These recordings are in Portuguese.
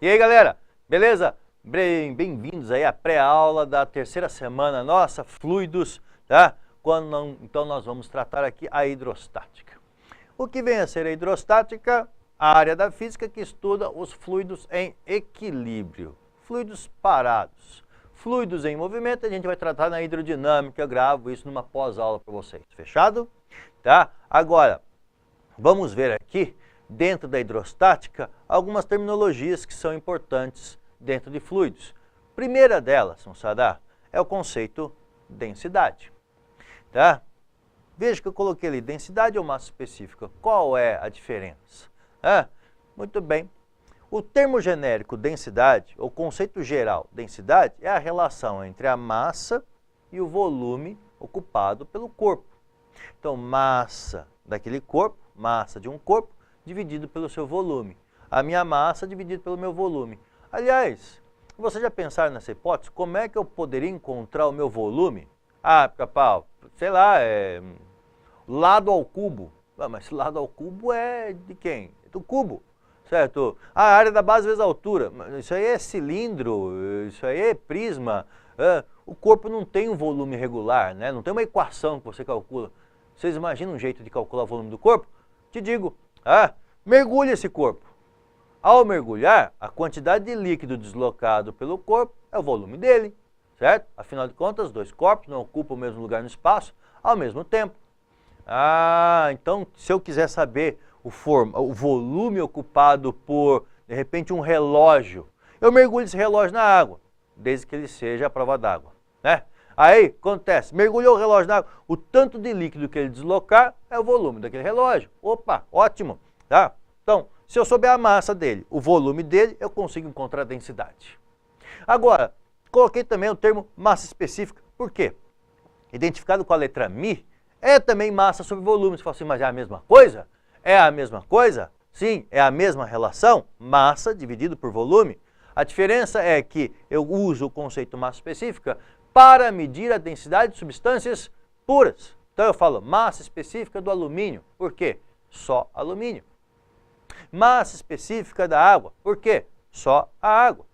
E aí, galera, beleza? Bem-vindos aí à pré-aula da terceira semana nossa, fluidos, tá? Então nós vamos tratar aqui a hidrostática. O que vem a ser a hidrostática? A área da física que estuda os fluidos em equilíbrio, fluidos parados. Fluidos em movimento a gente vai tratar na hidrodinâmica, eu gravo isso numa pós-aula para vocês, fechado? Tá? Agora, vamos ver aqui, dentro da hidrostática, algumas terminologias que são importantes dentro de fluidos. Primeira delas, moçada, é o conceito densidade. Tá? Veja que eu coloquei ali densidade ou massa específica. Qual é a diferença? Muito bem. O termo genérico densidade, ou conceito geral densidade, é a relação entre a massa e o volume ocupado pelo corpo. Então, massa daquele corpo, massa de um corpo, dividido pelo seu volume. A minha massa dividido pelo meu volume. Aliás, vocês já pensaram nessa hipótese? Como é que eu poderia encontrar o meu volume? Pica-pau, sei lá, lado ao cubo. Mas lado ao cubo é de quem? É do cubo, certo? A área da base vezes a altura. Isso aí é cilindro, isso aí é prisma. O corpo não tem um volume regular, né? Não tem uma equação que você calcula. Vocês imaginam um jeito de calcular o volume do corpo? Te digo, mergulhe esse corpo. Ao mergulhar, a quantidade de líquido deslocado pelo corpo é o volume dele, certo? Afinal de contas, os dois corpos não ocupam o mesmo lugar no espaço ao mesmo tempo. Então, se eu quiser saber o volume ocupado por, de repente, um relógio, eu mergulho esse relógio na água, desde que ele seja a prova d'água, né? Aí, acontece, mergulhou o relógio na água, o tanto de líquido que ele deslocar é o volume daquele relógio. Opa, ótimo, tá? Então, se eu souber a massa dele, o volume dele, eu consigo encontrar a densidade. Agora, coloquei também o termo massa específica, por quê? Identificado com a letra Mi, é também massa sobre volume. Você fala assim, mas é a mesma coisa? É a mesma coisa? Sim, é a mesma relação, massa dividido por volume. A diferença é que eu uso o conceito massa específica para medir a densidade de substâncias puras. Então eu falo massa específica do alumínio. Por quê? Só alumínio. Massa específica da água. Por quê? Só a água.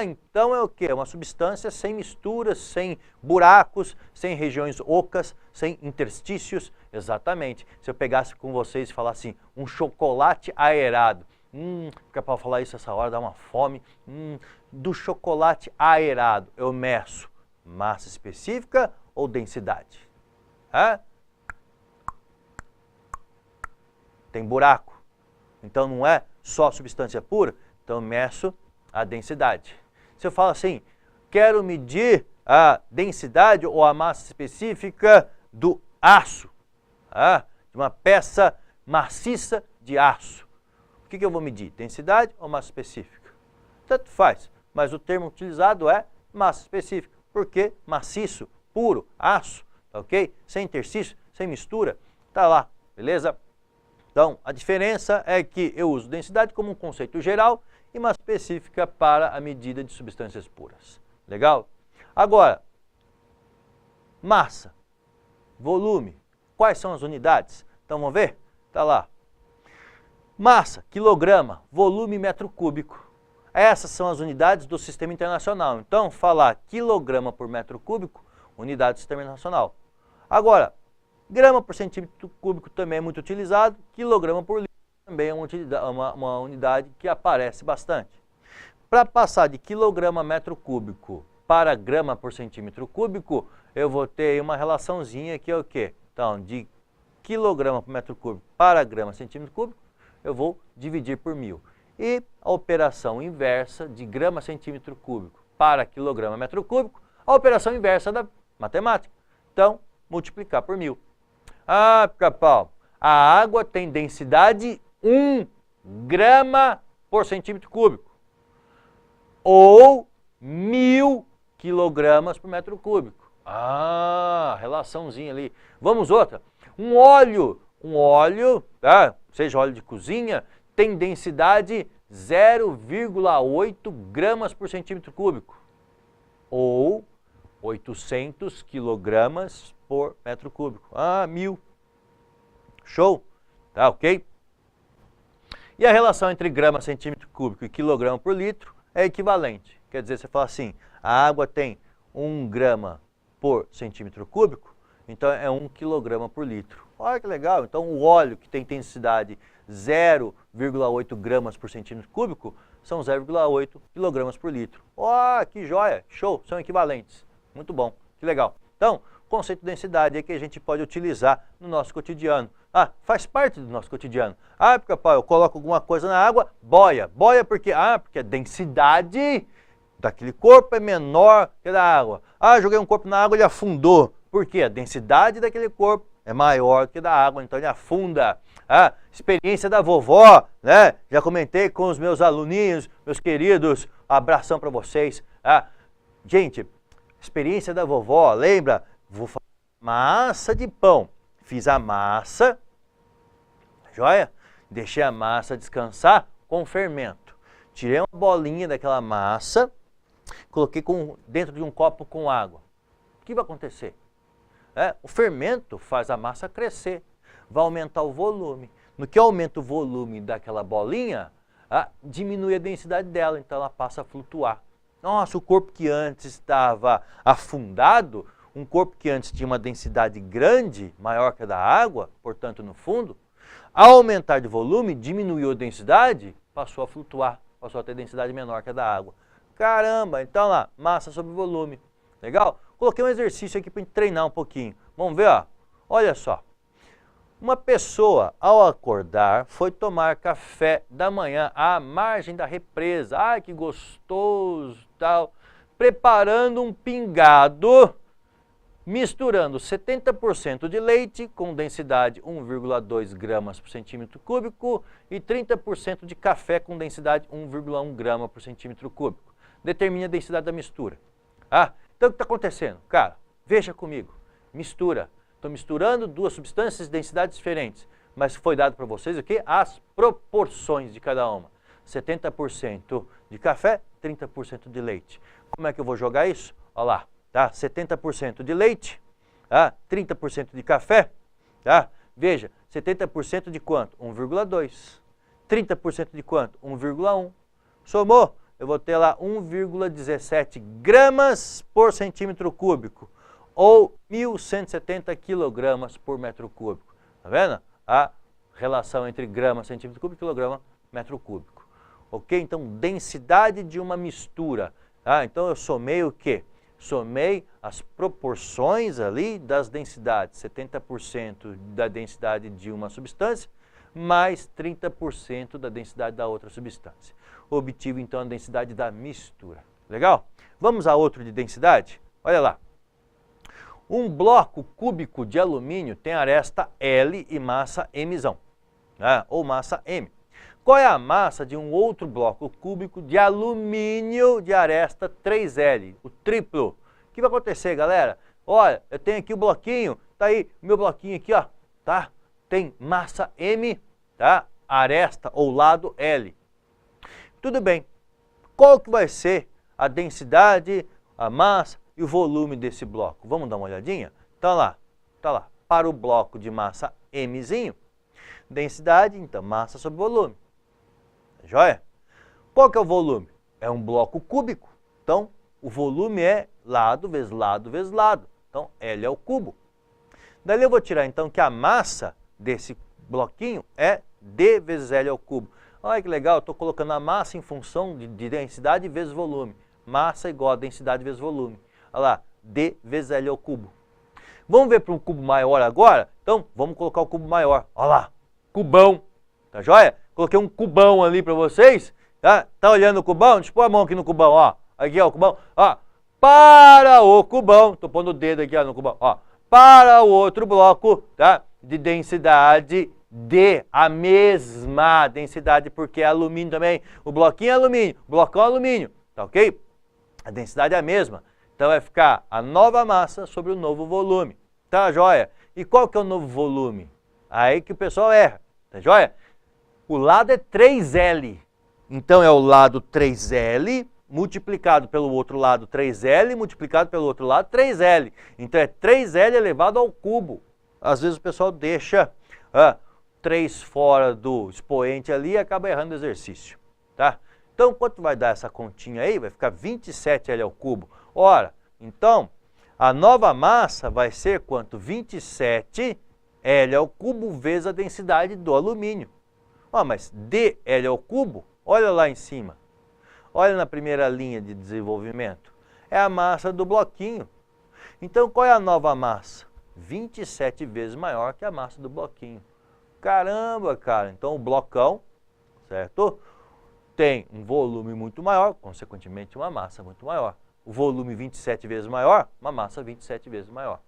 Então é o quê? Uma substância sem misturas, sem buracos, sem regiões ocas, sem interstícios. Exatamente. Se eu pegasse com vocês e falasse assim, um chocolate aerado. Fica para falar isso essa hora, dá uma fome. Do chocolate aerado, eu meço massa específica ou densidade? Tem buraco. Então não é só substância pura, então eu meço a densidade. Se eu falo assim, quero medir a densidade ou a massa específica do aço, de uma peça maciça de aço. O que eu vou medir? Densidade ou massa específica? Tanto faz, mas o termo utilizado é massa específica, porque maciço, puro, aço, tá ok? Sem interstício, sem mistura, tá lá, beleza? Então, a diferença é que eu uso densidade como um conceito geral e massa específica para a medida de substâncias puras. Legal? Agora, massa, volume, quais são as unidades? Então, vamos ver? Está lá. Massa, quilograma, volume, metro cúbico. Essas são as unidades do Sistema Internacional. Então, falar quilograma por metro cúbico, unidade do Sistema Internacional. Agora, grama por centímetro cúbico também é muito utilizado, quilograma por litro também é uma unidade que aparece bastante. Para passar de quilograma metro cúbico para grama por centímetro cúbico, eu vou ter uma relaçãozinha que é o quê? Então, de quilograma por metro cúbico para grama centímetro cúbico, eu vou dividir por 1000. E a operação inversa de grama centímetro cúbico para quilograma metro cúbico, a operação inversa da matemática. Então, multiplicar por 1000. Pica-pau, a água tem densidade 1 grama por centímetro cúbico. Ou 1000 quilogramas por metro cúbico. Relaçãozinha ali. Vamos outra. Um óleo, seja óleo de cozinha, tem densidade 0,8 gramas por centímetro cúbico. Ou 800 quilogramas por metro cúbico. 1000. Show? Tá ok? E a relação entre grama, centímetro cúbico e quilograma por litro é equivalente. Quer dizer, você fala assim, a água tem 1 grama por centímetro cúbico, então é 1 quilograma por litro. Olha que legal, então o óleo que tem intensidade 0,8 gramas por centímetro cúbico são 0,8 quilogramas por litro. Ó, que joia, show, são equivalentes. Muito bom, que legal. Então, o conceito de densidade é que a gente pode utilizar no nosso cotidiano. Ah, faz parte do nosso cotidiano. Ah, porque pá, eu coloco alguma coisa na água, boia. Boia porque? Ah, porque a densidade daquele corpo é menor que a da água. Ah, joguei um corpo na água e ele afundou. Por quê? A densidade daquele corpo é maior que a da água, então ele afunda. Ah, experiência da vovó, né? Já comentei com os meus aluninhos, meus queridos, abração para vocês. Ah, gente, experiência da vovó, lembra? Vou fazer massa de pão. Fiz a massa, joia? Deixei a massa descansar com fermento. Tirei uma bolinha daquela massa, coloquei dentro de um copo com água. O que vai acontecer? O fermento faz a massa crescer, vai aumentar o volume. No que aumenta o volume daquela bolinha, diminui a densidade dela, então ela passa a flutuar. Nossa, o corpo que antes estava afundado, um corpo que antes tinha uma densidade grande, maior que a da água, portanto no fundo, ao aumentar de volume, diminuiu a densidade, passou a flutuar, passou a ter densidade menor que a da água. Caramba, então lá, massa sobre volume. Legal? Coloquei um exercício aqui para treinar um pouquinho. Vamos ver, ó. Olha só. Uma pessoa, ao acordar, foi tomar café da manhã à margem da represa. Ai, que gostoso, tal. Preparando um pingado, misturando 70% de leite com densidade 1,2 gramas por centímetro cúbico e 30% de café com densidade 1,1 grama por centímetro cúbico. Determine a densidade da mistura. Então o que está acontecendo? Cara, veja comigo. Mistura. Estou misturando duas substâncias de densidades diferentes. Mas foi dado para vocês o quê? As proporções de cada uma. 70% de café, 30% de leite. Como é que eu vou jogar isso? Olha lá. Tá? 70% de leite, 30% de café. Tá? Veja, 70% de quanto? 1,2. 30% de quanto? 1,1. Somou? Eu vou ter lá 1,17 gramas por centímetro cúbico, ou 1.170 quilogramas por metro cúbico. Tá vendo? A relação entre grama, centímetro cúbico e quilograma, metro cúbico. Ok? Então, densidade de uma mistura. Então, eu somei o quê? Somei as proporções ali das densidades. 70% da densidade de uma substância, mais 30% da densidade da outra substância. Obtive, então, a densidade da mistura. Legal? Vamos a outro de densidade? Olha lá. Um bloco cúbico de alumínio tem aresta L e massa M, ou massa M. Qual é a massa de um outro bloco cúbico de alumínio de aresta 3L, o triplo? O que vai acontecer, galera? Olha, eu tenho aqui o bloquinho, tá aí, o meu bloquinho aqui, ó, tá? Tem massa M, tá? Aresta ou lado L. Tudo bem. Qual que vai ser a densidade, a massa e o volume desse bloco? Vamos dar uma olhadinha? Tá lá. Para o bloco de massa Mzinho, densidade, então, massa sobre volume. Joia? Qual que é o volume? É um bloco cúbico. Então, o volume é lado vezes lado vezes lado. Então, L é o cubo. Dali eu vou tirar, então, que a massa desse bloquinho é D vezes L ao cubo. Olha que legal, eu estou colocando a massa em função de densidade vezes volume. Massa igual a densidade vezes volume. Olha lá, D vezes L ao cubo. Vamos ver para um cubo maior agora? Então, vamos colocar o cubo maior. Olha lá, cubão. Tá joia? Coloquei um cubão ali para vocês. Tá olhando o cubão? Deixa eu pôr a mão aqui no cubão, ó. Aqui, ó, o cubão. Ó, para o cubão. Estou pondo o dedo aqui, ó, no cubão. Ó, para o outro bloco, tá? De densidade D, a mesma densidade, porque é alumínio também. O bloquinho é alumínio, o blocão é alumínio, tá ok? A densidade é a mesma. Então vai ficar a nova massa sobre o novo volume. Tá, joia? E qual que é o novo volume? Aí que o pessoal erra, tá joia? O lado é 3L. Então é o lado 3L multiplicado pelo outro lado 3L, multiplicado pelo outro lado 3L. Então é 3L elevado ao cubo. Às vezes o pessoal deixa 3 fora do expoente ali e acaba errando o exercício, tá? Então, quanto vai dar essa continha aí? Vai ficar 27 L ao cubo. Ora, então, a nova massa vai ser quanto? 27 L ao cubo vezes a densidade do alumínio. Mas dL ao cubo, olha lá em cima. Olha na primeira linha de desenvolvimento. É a massa do bloquinho. Então, qual é a nova massa? 27 vezes maior que a massa do bloquinho. Caramba, cara. Então, o blocão, certo? Tem um volume muito maior, consequentemente uma massa muito maior. O volume 27 vezes maior, uma massa 27 vezes maior.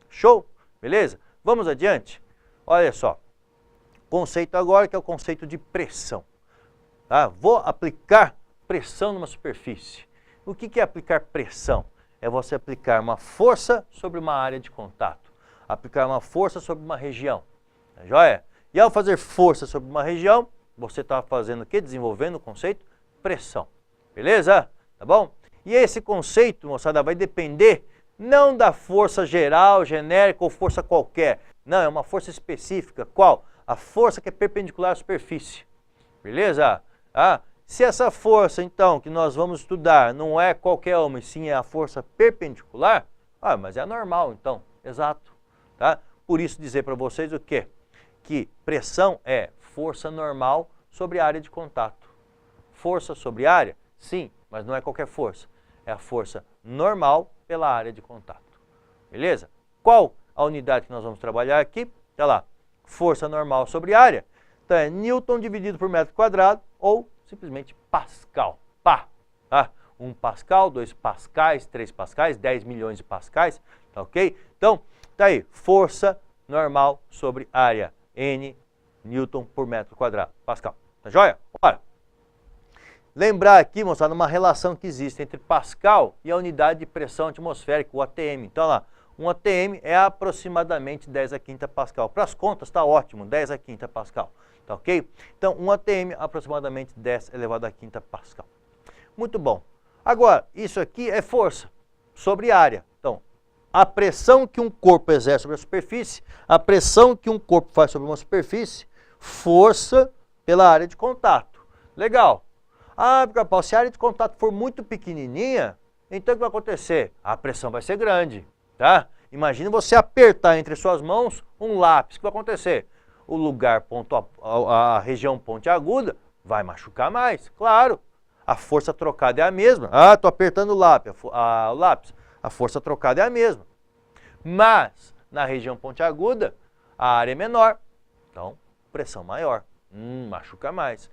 Show? Beleza? Vamos adiante? Olha só. Conceito agora que é o conceito de pressão. Tá? Vou aplicar pressão numa superfície. O que é aplicar pressão? É você aplicar uma força sobre uma área de contato. Aplicar uma força sobre uma região. Tá joia? E ao fazer força sobre uma região, você está fazendo o quê? Desenvolvendo o conceito pressão. Beleza? Tá bom? E esse conceito, moçada, vai depender não da força geral, genérica ou força qualquer. Não, é uma força específica. Qual? A força que é perpendicular à superfície. Beleza? Se essa força, então, que nós vamos estudar não é qualquer uma, e sim é a força perpendicular, mas é normal, então. Exato. Tá? Por isso dizer para vocês o quê? Que pressão é força normal sobre área de contato. Força sobre área? Sim, mas não é qualquer força. É a força normal pela área de contato. Beleza? Qual a unidade que nós vamos trabalhar aqui? Está lá. Força normal sobre área. Então é Newton dividido por metro quadrado ou simplesmente Pascal. Pá! 1 Pascal, 2 pascais, 3 pascais, 10 milhões de pascais. Tá ok? Então, tá aí. Força normal sobre área. N Newton por metro quadrado. Pascal. Tá joia? Bora! Lembrar aqui, moçada, uma relação que existe entre Pascal e a unidade de pressão atmosférica, o ATM. Então, lá, um ATM é aproximadamente 10 a quinta Pascal. Para as contas, está ótimo, 10 a quinta Pascal. Tá ok? Então, um ATM é aproximadamente 10 elevado a quinta Pascal. Muito bom. Agora, isso aqui é força sobre área. Então, a pressão que um corpo exerce sobre a superfície, a pressão que um corpo faz sobre uma superfície, força pela área de contato. Legal. Pica-pau, se a área de contato for muito pequenininha, então o que vai acontecer? A pressão vai ser grande, tá? Imagina você apertar entre suas mãos um lápis. O que vai acontecer? O lugar, a região pontiaguda, vai machucar mais, claro. A força trocada é a mesma. Estou apertando o lápis. A força trocada é a mesma. Mas, na região pontiaguda, a área é menor. Então, pressão maior. Machuca mais.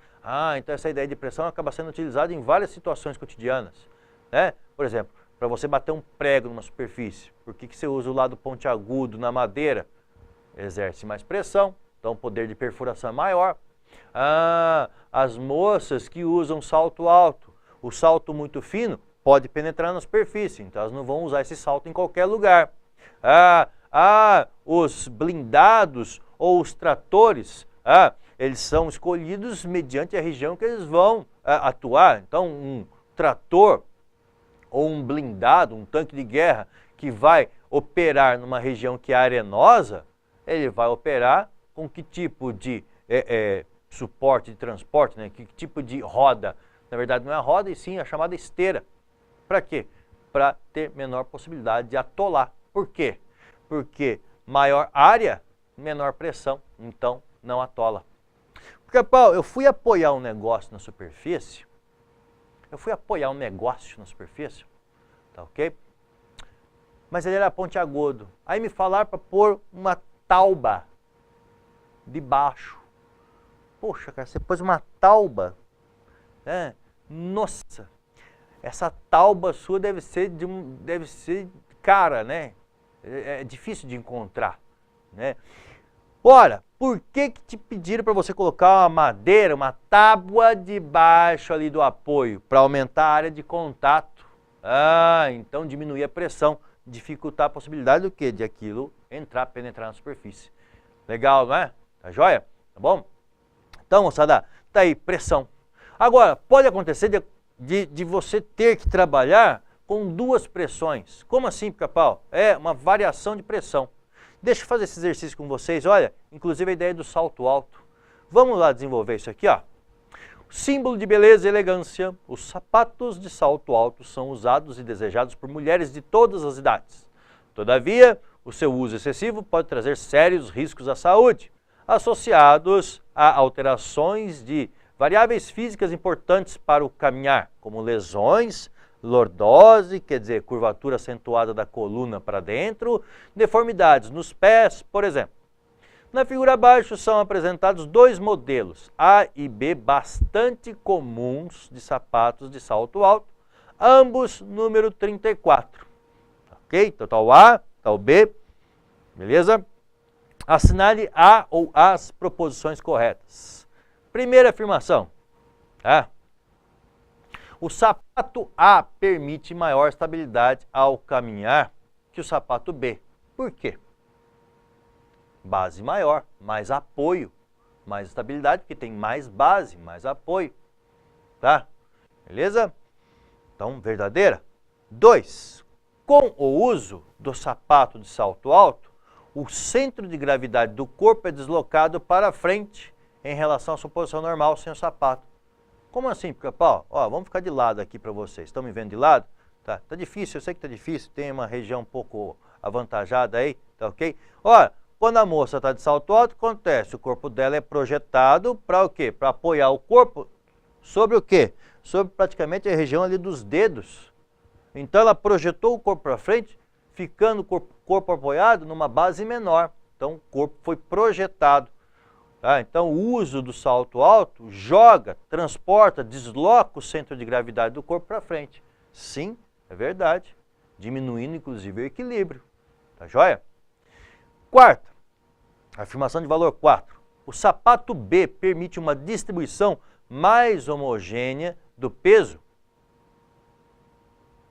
Então essa ideia de pressão acaba sendo utilizada em várias situações cotidianas, né? Por exemplo, para você bater um prego numa superfície, por que você usa o lado pontiagudo na madeira? Exerce mais pressão, então o poder de perfuração é maior. As moças que usam salto alto, o salto muito fino pode penetrar na superfície, então elas não vão usar esse salto em qualquer lugar. Os blindados ou os tratores, eles são escolhidos mediante a região que eles vão atuar. Então, um trator ou um blindado, um tanque de guerra que vai operar numa região que é arenosa, ele vai operar com que tipo de suporte de transporte, né? Que tipo de roda? Na verdade, não é a roda, e sim a chamada esteira. Para quê? Para ter menor possibilidade de atolar. Por quê? Porque maior área, menor pressão, então não atola. Porque, Paulo, eu fui apoiar um negócio na superfície, tá ok? Mas ele era pontiagudo. Aí me falaram para pôr uma tauba debaixo. Poxa, cara, você pôs uma tauba, né? Nossa, essa tauba sua deve ser cara, né? É difícil de encontrar, né? Ora, por que te pediram para você colocar uma madeira, uma tábua debaixo ali do apoio? Para aumentar a área de contato. Então diminuir a pressão, dificultar a possibilidade do quê? De aquilo penetrar na superfície. Legal, não é? Tá joia? Tá bom? Então, moçada, tá aí, pressão. Agora, pode acontecer de você ter que trabalhar com duas pressões. Como assim, Pica-Pau? É uma variação de pressão. Deixa eu fazer esse exercício com vocês, olha, inclusive a ideia do salto alto. Vamos lá desenvolver isso aqui, ó. Símbolo de beleza e elegância, os sapatos de salto alto são usados e desejados por mulheres de todas as idades. Todavia, o seu uso excessivo pode trazer sérios riscos à saúde, associados a alterações de variáveis físicas importantes para o caminhar, como lesões, lordose, quer dizer, curvatura acentuada da coluna para dentro, deformidades nos pés, por exemplo. Na figura abaixo são apresentados dois modelos, A e B, bastante comuns de sapatos de salto alto, ambos número 34. Ok? Então está o A, está o B, beleza? Assinale A ou as proposições corretas. Primeira afirmação, tá? O sapato A permite maior estabilidade ao caminhar que o sapato B. Por quê? Base maior, mais apoio, mais estabilidade, porque tem mais base, mais apoio, tá? Beleza? Então, verdadeira. 2. Com o uso do sapato de salto alto, o centro de gravidade do corpo é deslocado para frente em relação à sua posição normal sem o sapato. Como assim, pica-pau? Ó, vamos ficar de lado aqui para vocês. Estão me vendo de lado? Tá difícil, eu sei que tá difícil, tem uma região um pouco avantajada aí, tá ok? Olha, quando a moça está de salto alto, acontece, o corpo dela é projetado para o quê? Para apoiar o corpo sobre o quê? Sobre praticamente a região ali dos dedos. Então ela projetou o corpo para frente, ficando o corpo apoiado numa base menor. Então o corpo foi projetado. Tá? Então o uso do salto alto joga, transporta, desloca o centro de gravidade do corpo para frente. Sim, é verdade. Diminuindo inclusive o equilíbrio. Tá joia? Quarta, afirmação de valor 4. O sapato B permite uma distribuição mais homogênea do peso.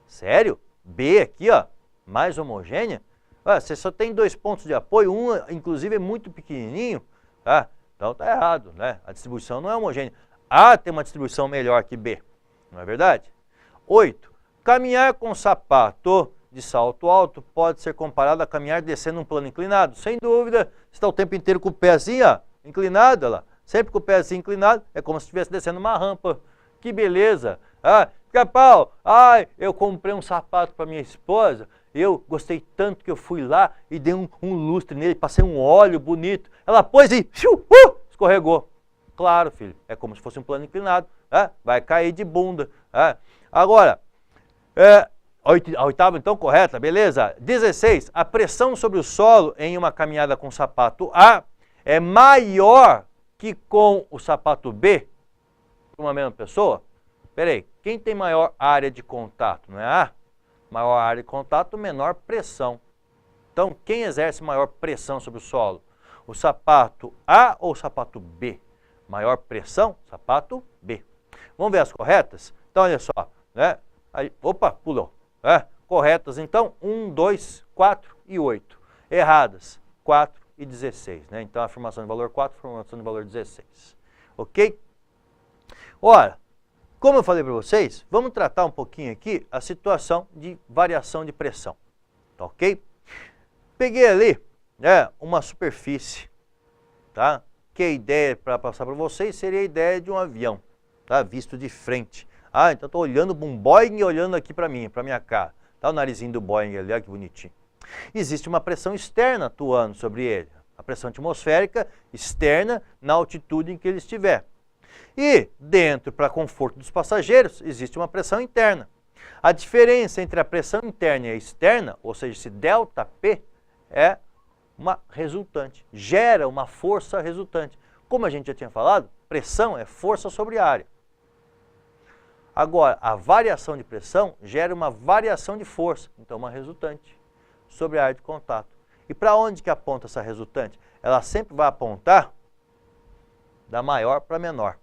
Sério? B aqui, ó, mais homogênea? Ah, você só tem 2 pontos de apoio, um inclusive é muito pequenininho, tá? Então tá errado, né? A distribuição não é homogênea. A tem uma distribuição melhor que B, não é verdade? 8. Caminhar com sapato de salto alto pode ser comparado a caminhar descendo um plano inclinado. Sem dúvida, você está o tempo inteiro com o pé assim, ó, inclinado, olha lá. Sempre com o pé assim inclinado, é como se estivesse descendo uma rampa. Que beleza! Ah, pica-pau, ai, eu comprei um sapato para minha esposa, eu gostei tanto que eu fui lá e dei um lustre nele, passei um óleo bonito. Ela pôs e escorregou. Claro, filho, é como se fosse um plano inclinado, vai cair de bunda. Agora, a oitava então correta, beleza? 16, a pressão sobre o solo em uma caminhada com o sapato A é maior que com o sapato B, para uma mesma pessoa? Peraí, quem tem maior área de contato, não é A? Maior área de contato, menor pressão. Então, quem exerce maior pressão sobre o solo? O sapato A ou o sapato B? Maior pressão, sapato B. Vamos ver as corretas? Então, olha só, né? Aí, opa, pulou. Corretas, então, 1, 2, 4 e 8. Erradas, 4 e 16, né? Então, afirmação de valor 4, afirmação de valor 16. Ok? Ora, como eu falei para vocês, vamos tratar um pouquinho aqui a situação de variação de pressão, tá ok? Peguei ali, né, uma superfície, tá? Que a ideia para passar para vocês seria a ideia de um avião, tá? Visto de frente. Ah, então estou olhando para um Boeing e olhando aqui para mim, para minha cara. Tá o narizinho do Boeing ali, olha que bonitinho. Existe uma pressão externa atuando sobre ele, a pressão atmosférica externa na altitude em que ele estiver. E dentro, para conforto dos passageiros, existe uma pressão interna. A diferença entre a pressão interna e a externa, ou seja, esse ΔP, é uma resultante, gera uma força resultante. Como a gente já tinha falado, pressão é força sobre área. Agora, a variação de pressão gera uma variação de força, então uma resultante sobre a área de contato. E para onde que aponta essa resultante? Ela sempre vai apontar da maior para menor.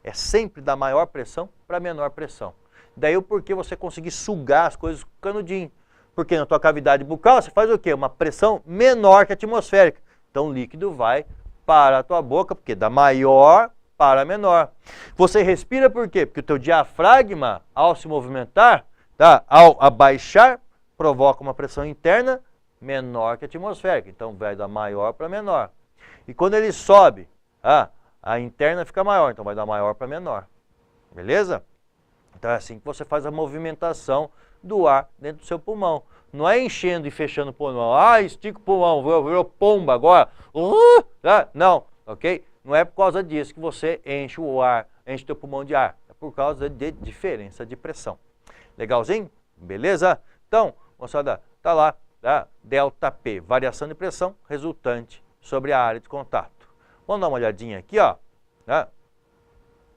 É sempre da maior pressão para menor pressão. Daí o porquê você conseguir sugar as coisas com canudinho. Porque na tua cavidade bucal você faz o quê? Uma pressão menor que a atmosférica. Então o líquido vai para a tua boca, porque da maior para menor. Você respira por quê? Porque o teu diafragma, ao se movimentar, tá? Ao abaixar, provoca uma pressão interna menor que a atmosférica. Então, vai da maior para menor. E quando ele sobe, a interna fica maior, então vai da maior para menor. Beleza? Então é assim que você faz a movimentação do ar dentro do seu pulmão. Não é enchendo e fechando o pulmão. Estica o pulmão, virou pomba agora. Não, ok? Não é por causa disso que você enche o ar, enche o teu pulmão de ar. É por causa de diferença de pressão. Legalzinho? Beleza? Então, moçada, tá lá, tá? ΔP, variação de pressão resultante sobre a área de contato. Vamos dar uma olhadinha aqui, ó. Tá?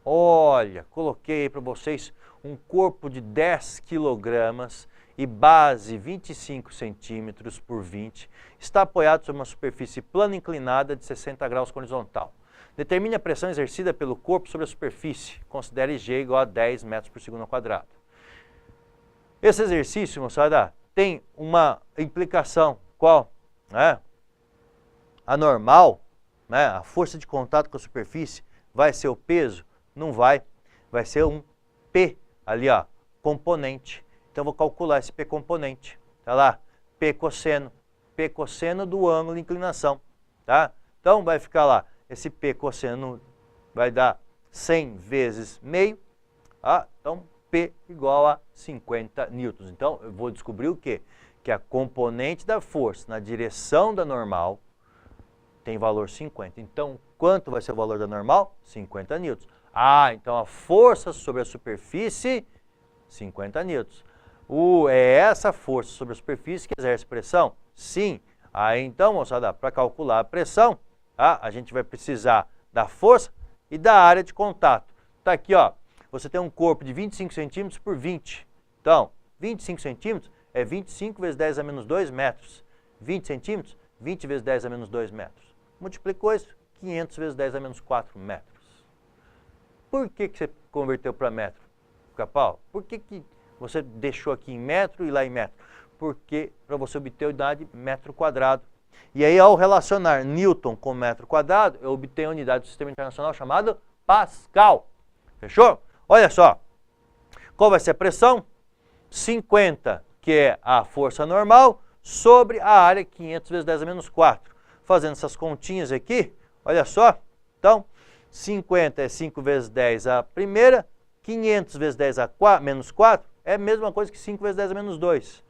Olha, coloquei para vocês um corpo de 10 kg e base 25 centímetros por 20, está apoiado sobre uma superfície plana inclinada de 60 graus com horizontal. Determine a pressão exercida pelo corpo sobre a superfície. Considere G igual a 10 metros por segundo ao quadrado. Esse exercício, moçada, tem uma implicação. Qual? A normal, a força de contato com a superfície, vai ser o peso? Não vai. Vai ser um P ali, ó, componente. Então, vou calcular esse P componente. Tá lá, P cosseno do ângulo de inclinação. Tá? Então, vai ficar lá, esse P cosseno vai dar 100 vezes meio. Então, P igual a 50 newtons. Então, eu vou descobrir o quê? Que a componente da força na direção da normal tem valor 50. Então, quanto vai ser o valor da normal? 50 newtons. Então a força sobre a superfície, 50 newtons. É essa força sobre a superfície que exerce pressão? Sim. Então, moçada, para calcular a pressão, a gente vai precisar da força e da área de contato. Tá aqui, ó. Você tem um corpo de 25 centímetros por 20. Então, 25 centímetros é 25 vezes 10 a menos 2 metros. 20 centímetros, 20 vezes 10 a menos 2 metros. Multiplicou isso, 500 vezes 10 a menos 4 metros. Por que você converteu para metro, Capal? Por que você deixou aqui em metro e lá em metro? Porque para você obter a unidade metro quadrado. E aí, ao relacionar Newton com metro quadrado, eu obtenho a unidade do sistema internacional chamada Pascal. Fechou? Olha só. Qual vai ser a pressão? 50, que é a força normal, sobre a área 500 vezes 10 a menos 4. Fazendo essas continhas aqui, olha só. Então, 50 é 5 vezes 10 a primeira, 500 vezes 10 a menos 4 é a mesma coisa que 5 vezes 10 a menos 2.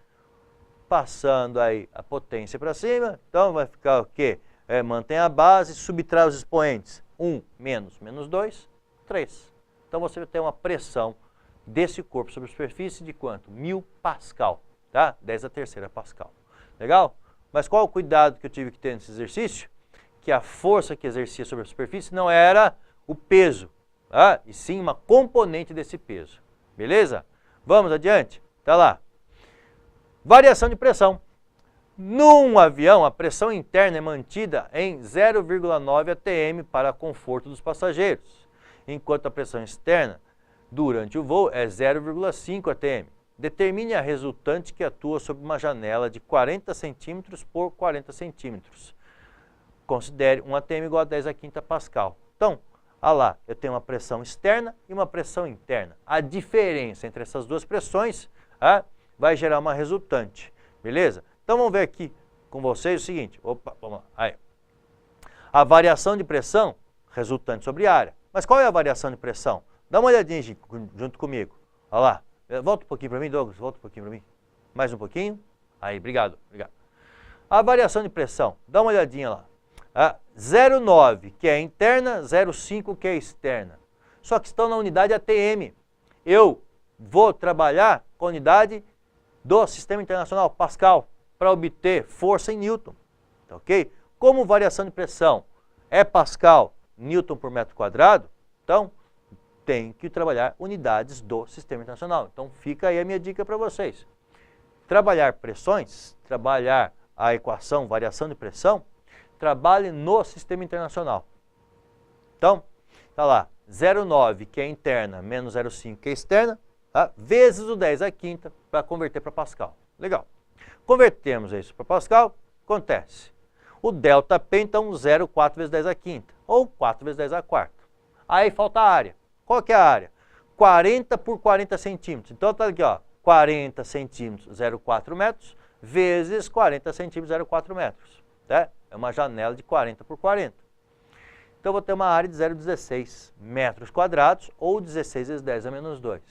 Passando aí a potência para cima, então vai ficar o quê? Mantém a base, subtrai os expoentes. 1 menos 2, 3. Então você vai ter uma pressão desse corpo sobre a superfície de quanto? 1000 Pascal, tá? 10 a terceira Pascal. Legal? Mas qual o cuidado que eu tive que ter nesse exercício? Que a força que exercia sobre a superfície não era o peso, e sim uma componente desse peso. Beleza? Vamos adiante? Tá lá. Variação de pressão. Num avião, a pressão interna é mantida em 0,9 atm para conforto dos passageiros, enquanto a pressão externa durante o voo é 0,5 atm. Determine a resultante que atua sobre uma janela de 40 centímetros por 40 centímetros. Considere 1 atm igual a 10 a quinta Pascal. Então, lá, eu tenho uma pressão externa e uma pressão interna. A diferença entre essas duas pressões vai gerar uma resultante. Beleza? Então, vamos ver aqui com vocês o seguinte. Opa, vamos lá. Aí. A variação de pressão resultante sobre área. Mas qual é a variação de pressão? Dá uma olhadinha junto comigo. Olha lá. Volta um pouquinho para mim, Douglas. Volta um pouquinho para mim. Mais um pouquinho. Aí, obrigado. A variação de pressão. Dá uma olhadinha lá. 0,9, que é interna, 0,5, que é externa. Só que estão na unidade ATM. Eu vou trabalhar com a unidade do Sistema Internacional, Pascal, para obter força em Newton. Tá, ok? Como variação de pressão é Pascal, Newton por metro quadrado, então tem que trabalhar unidades do Sistema Internacional. Então fica aí a minha dica para vocês. Trabalhar pressões, trabalhar a equação variação de pressão, trabalhe no Sistema Internacional. Então, tá lá, 0,9, que é interna, menos 0,5, que é externa, vezes o 10 a quinta, para converter para Pascal. Legal. Convertemos isso para Pascal, acontece. O ΔP, então, 0,4 vezes 10 a quinta, ou 4 vezes 10 a quarta. Aí falta a área. Qual que é a área? 40 por 40 centímetros. Então, tá aqui, ó, 40 centímetros, 0,4 metros, vezes 40 centímetros, 0,4 metros. Tá? É uma janela de 40 por 40. Então, eu vou ter uma área de 0,16 metros quadrados ou 16 vezes 10 a menos 2.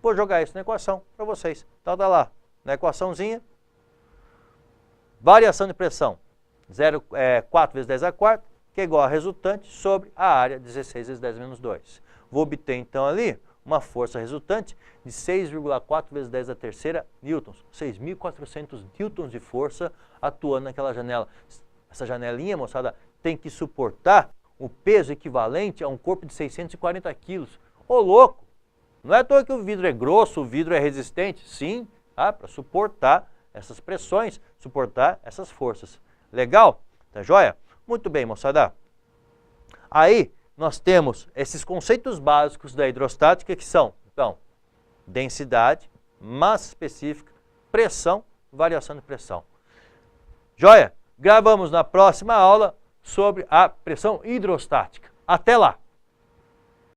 Vou jogar isso na equação para vocês. Então, tá lá, na equaçãozinha, variação de pressão, 4 vezes 10 a quarta, que é igual a resultante sobre a área 16 vezes 10 a menos 2. Vou obter, então, ali uma força resultante de 6,4 vezes 10 a terceira newtons, 6.400 newtons de força atuando naquela janela. Essa janelinha, moçada, tem que suportar o peso equivalente a um corpo de 640 quilos. Ô, louco! Não é à toa que o vidro é grosso, o vidro é resistente. Sim, tá? Para suportar essas pressões, suportar essas forças. Legal? Tá joia? Muito bem, moçada. Aí, nós temos esses conceitos básicos da hidrostática que são, então, densidade, massa específica, pressão, variação de pressão. Joia? Gravamos na próxima aula sobre a pressão hidrostática. Até lá!